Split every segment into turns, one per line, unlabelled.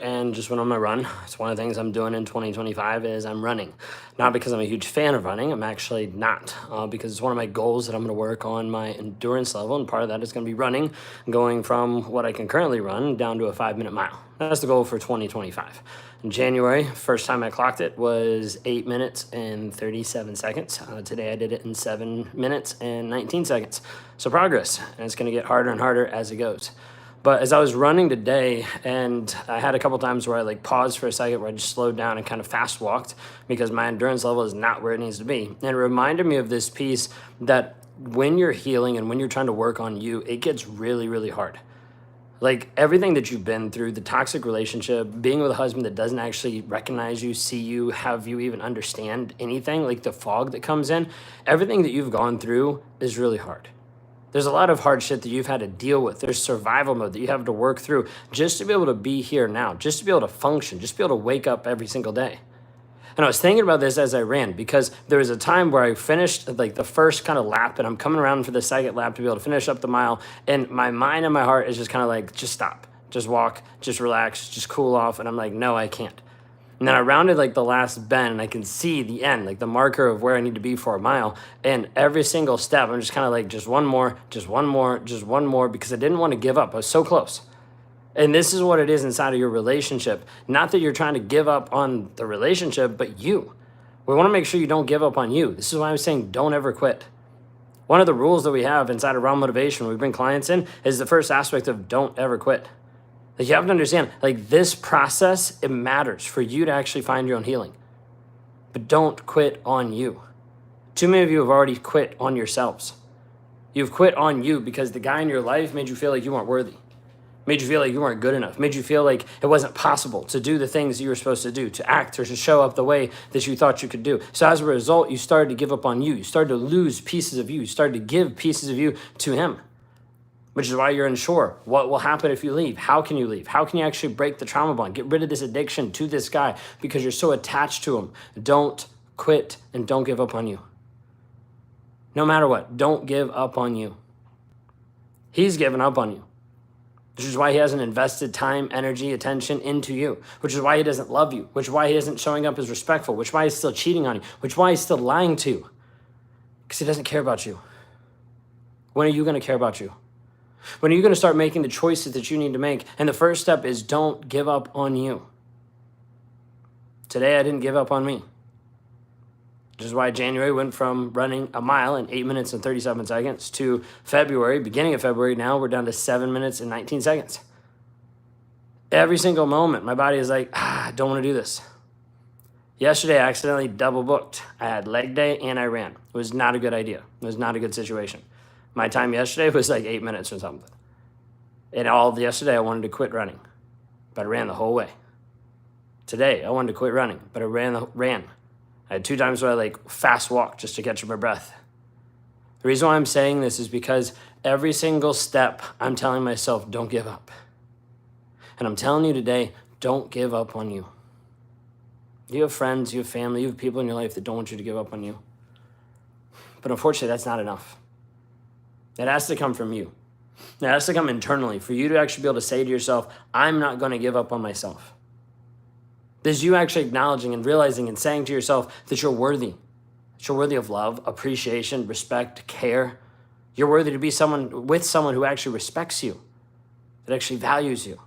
and just went on my run. It's one of the things I'm doing in 2025 is I'm running. Not because I'm a huge fan of running. I'm actually not, because it's one of my goals that I'm going to work on my endurance level. And part of that is going to be running, going from what I can currently run down to a 5-minute mile. That's the goal for 2025. In January, first time I clocked it was 8 minutes and 37 seconds. Today I did it in 7 minutes and 19 seconds. So progress, and it's going to get harder and harder as it goes. But as I was running today, and I had a couple times where I paused for a second, where I just slowed down and kind of fast walked because my endurance level is not where it needs to be. And it reminded me of this piece that when you're healing and when you're trying to work on you, it gets really, really hard. Like everything that you've been through, the toxic relationship, being with a husband that doesn't actually recognize you, see you, have you even understand anything, like the fog that comes in, everything that you've gone through is really hard. There's a lot of hard shit that you've had to deal with. There's survival mode that you have to work through just to be able to be here now, just to be able to function, just to be able to wake up every single day. And I was thinking about this as I ran because there was a time where I finished the first kind of lap and I'm coming around for the second lap to be able to finish up the mile. And my mind and my heart is just kind of just stop, just walk, just relax, just cool off. And I'm like, no, I can't. And then I rounded the last bend and I can see the end, the marker of where I need to be for a mile. And every single step, I'm just kind of just one more, just one more, just one more, because I didn't want to give up. I was so close. And this is what it is inside of your relationship. Not that you're trying to give up on the relationship, but you. We want to make sure you don't give up on you. This is why I'm saying don't ever quit. One of the rules that we have inside of Realm Motivation, when we bring clients in, is the first aspect of don't ever quit. You have to understand, this process, it matters for you to actually find your own healing. But don't quit on you. Too many of you have already quit on yourselves. You've quit on you because the guy in your life made you feel like you weren't worthy, made you feel like you weren't good enough, made you feel like it wasn't possible to do the things you were supposed to do, to act or to show up the way that you thought you could do. So as a result, you started to give up on you. You started to lose pieces of you. You started to give pieces of you to him. Which is why you're unsure. What will happen if you leave? How can you leave? How can you actually break the trauma bond? Get rid of this addiction to this guy because you're so attached to him. Don't quit and don't give up on you. No matter what, don't give up on you. He's given up on you. Which is why he hasn't invested time, energy, attention into you. Which is why he doesn't love you. Which is why he isn't showing up as respectful. Which is why he's still cheating on you. Which is why he's still lying to you. Because he doesn't care about you. When are you going to care about you? When are you going to start making the choices that you need to make? And the first step is don't give up on you. Today, I didn't give up on me. Which is why January went from running a mile in 8 minutes and 37 seconds to February, beginning of February, now we're down to 7 minutes and 19 seconds. Every single moment, my body is like, I don't want to do this. Yesterday, I accidentally double booked. I had leg day and I ran. It was not a good idea. It was not a good situation. My time yesterday was 8 minutes or something. And all yesterday, I wanted to quit running, but I ran the whole way. Today, I wanted to quit running, but I ran. I had 2 times where I fast walked just to catch my breath. The reason why I'm saying this is because every single step, I'm telling myself, don't give up. And I'm telling you today, don't give up on you. You have friends, you have family, you have people in your life that don't want you to give up on you. But unfortunately, that's not enough. It has to come from you. It has to come internally for you to actually be able to say to yourself, I'm not going to give up on myself. There's you actually acknowledging and realizing and saying to yourself that you're worthy. That you're worthy of love, appreciation, respect, care. You're worthy to be with someone who actually respects you, that actually values you.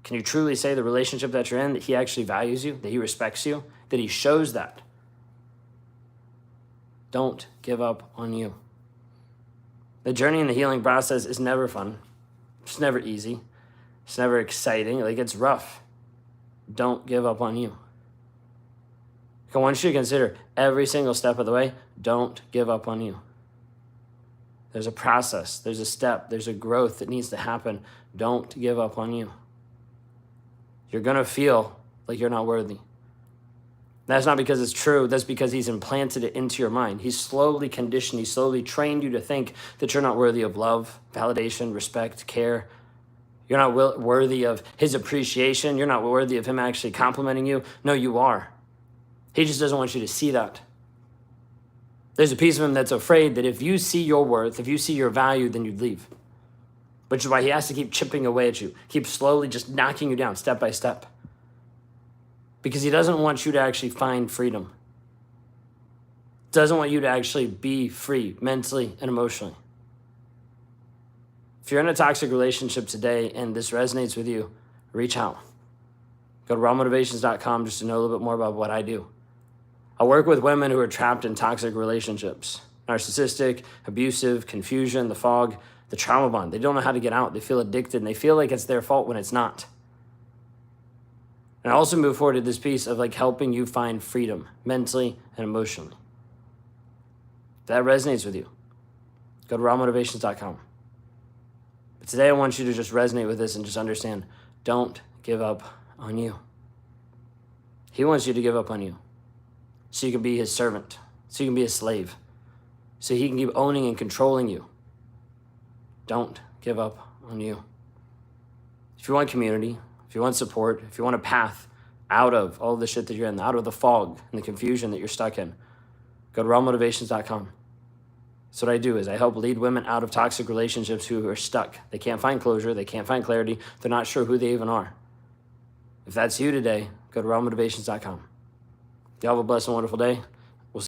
Can you truly say the relationship that you're in, that he actually values you, that he respects you, that he shows that? Don't give up on you. The journey in the healing process is never fun. It's never easy. It's never exciting. It's rough. Don't give up on you. I want you to consider every single step of the way, don't give up on you. There's a process. There's a step. There's a growth that needs to happen. Don't give up on you. You're going to feel like you're not worthy. That's not because it's true. That's because he's implanted it into your mind. He's slowly conditioned. He's slowly trained you to think that you're not worthy of love, validation, respect, care. You're not worthy of his appreciation. You're not worthy of him actually complimenting you. No, you are. He just doesn't want you to see that. There's a piece of him that's afraid that if you see your worth, if you see your value, then you'd leave. which is why he has to keep chipping away at you, keep slowly just knocking you down step by step, because he doesn't want you to actually find freedom. Doesn't want you to actually be free mentally and emotionally. If you're in a toxic relationship today and this resonates with you, reach out. Go to rawmotivations.com just to know a little bit more about what I do. I work with women who are trapped in toxic relationships, narcissistic, abusive, confusion, the fog, the trauma bond. They don't know how to get out. They feel addicted and they feel like it's their fault when it's not. And I also move forward to this piece of like helping you find freedom mentally and emotionally. If that resonates with you, go to rawmotivations.com. But today I want you to just resonate with this and just understand, don't give up on you. He wants you to give up on you so you can be his servant, so you can be a slave, so he can keep owning and controlling you. Don't give up on you. If you want community, if you want support, if you want a path out of all the shit that you're in, out of the fog and the confusion that you're stuck in, go to rawmotivations.com. So what I do is I help lead women out of toxic relationships who are stuck. They can't find closure. They can't find clarity. They're not sure who they even are. If that's you today, go to rawmotivations.com. Y'all have a blessed and wonderful day.